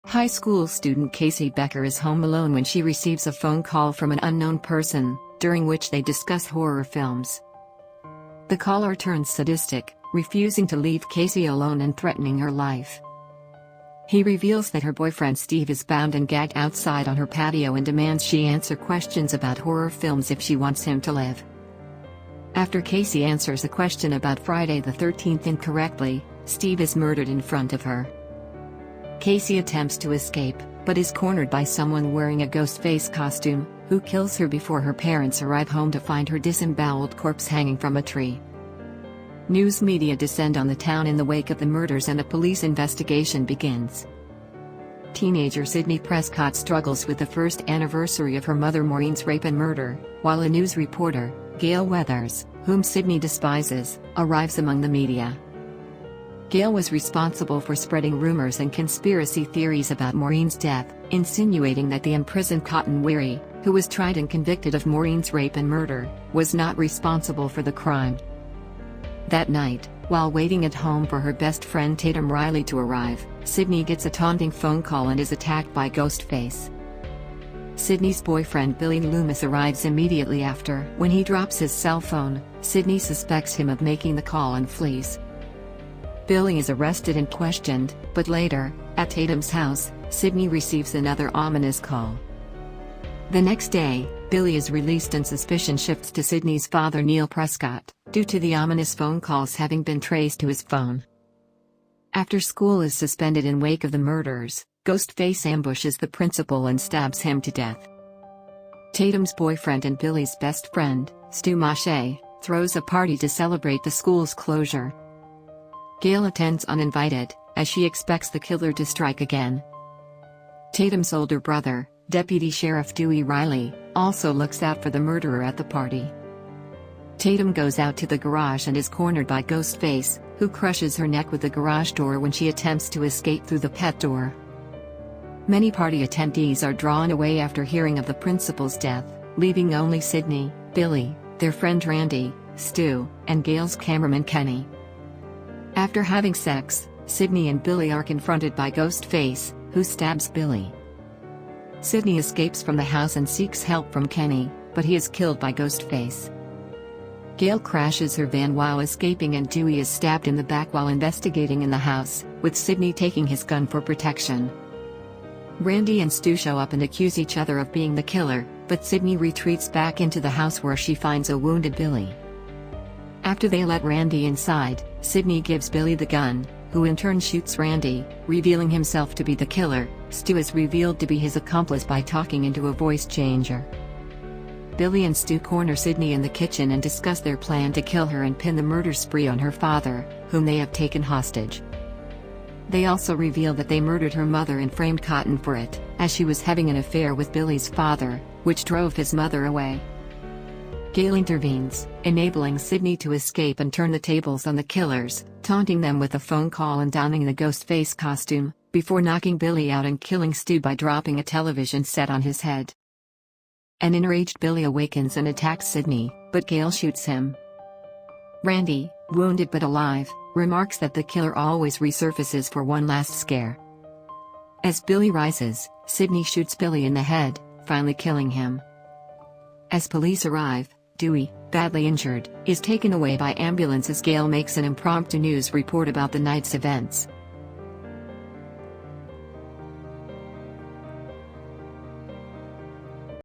High school student Casey Becker is home alone when she receives a phone call from an unknown person, during which they discuss horror films. The caller turns sadistic, refusing to leave Casey alone and threatening her life. He reveals that her boyfriend Steve is bound and gagged outside on her patio and demands she answer questions about horror films if she wants him to live. After Casey answers a question about Friday the 13th incorrectly, Steve is murdered in front of her. Casey attempts to escape, but is cornered by someone wearing a ghost face costume, who kills her before her parents arrive home to find her disemboweled corpse hanging from a tree. News media descend on the town in the wake of the murders and a police investigation begins. Teenager Sydney Prescott struggles with the first anniversary of her mother Maureen's rape and murder, while a news reporter, Gail Weathers, whom Sydney despises, arrives among the media. Gail was responsible for spreading rumors and conspiracy theories about Maureen's death, insinuating that the imprisoned Cotton Weary, who was tried and convicted of Maureen's rape and murder, was not responsible for the crime. That night, while waiting at home for her best friend Tatum Riley to arrive, Sydney gets a taunting phone call and is attacked by Ghostface. Sydney's boyfriend Billy Loomis arrives immediately after. When he drops his cell phone, Sydney suspects him of making the call and flees. Billy is arrested and questioned, but later, at Tatum's house, Sydney receives another ominous call. The next day, Billy is released and suspicion shifts to Sydney's father Neil Prescott, due to the ominous phone calls having been traced to his phone. After school is suspended in wake of the murders, Ghostface ambushes the principal and stabs him to death. Tatum's boyfriend and Billy's best friend, Stu Mache, throws a party to celebrate the school's closure. Gail attends uninvited, as she expects the killer to strike again. Tatum's older brother, Deputy Sheriff Dewey Riley, also looks out for the murderer at the party. Tatum goes out to the garage and is cornered by Ghostface, who crushes her neck with the garage door when she attempts to escape through the pet door. Many party attendees are drawn away after hearing of the principal's death, leaving only Sydney, Billy, their friend Randy, Stu, and Gail's cameraman Kenny. After having sex, Sydney and Billy are confronted by Ghostface, who stabs Billy. Sydney escapes from the house and seeks help from Kenny, but he is killed by Ghostface. Gail crashes her van while escaping and Dewey is stabbed in the back while investigating in the house, with Sydney taking his gun for protection. Randy and Stu show up and accuse each other of being the killer, but Sydney retreats back into the house where she finds a wounded Billy. After they let Randy inside, Sydney gives Billy the gun, who in turn shoots Randy, revealing himself to be the killer. Stu is revealed to be his accomplice by talking into a voice changer. Billy and Stu corner Sydney in the kitchen and discuss their plan to kill her and pin the murder spree on her father, whom they have taken hostage. They also reveal that they murdered her mother and framed Cotton for it, as she was having an affair with Billy's father, which drove his mother away. Gail intervenes, enabling Sydney to escape and turn the tables on the killers, taunting them with a phone call and donning the Ghostface costume, before knocking Billy out and killing Stu by dropping a television set on his head. An enraged Billy awakens and attacks Sydney, but Gail shoots him. Randy, wounded but alive, remarks that the killer always resurfaces for one last scare. As Billy rises, Sydney shoots Billy in the head, finally killing him. As police arrive, Dewey, badly injured, is taken away by ambulance as Gail makes an impromptu news report about the night's events.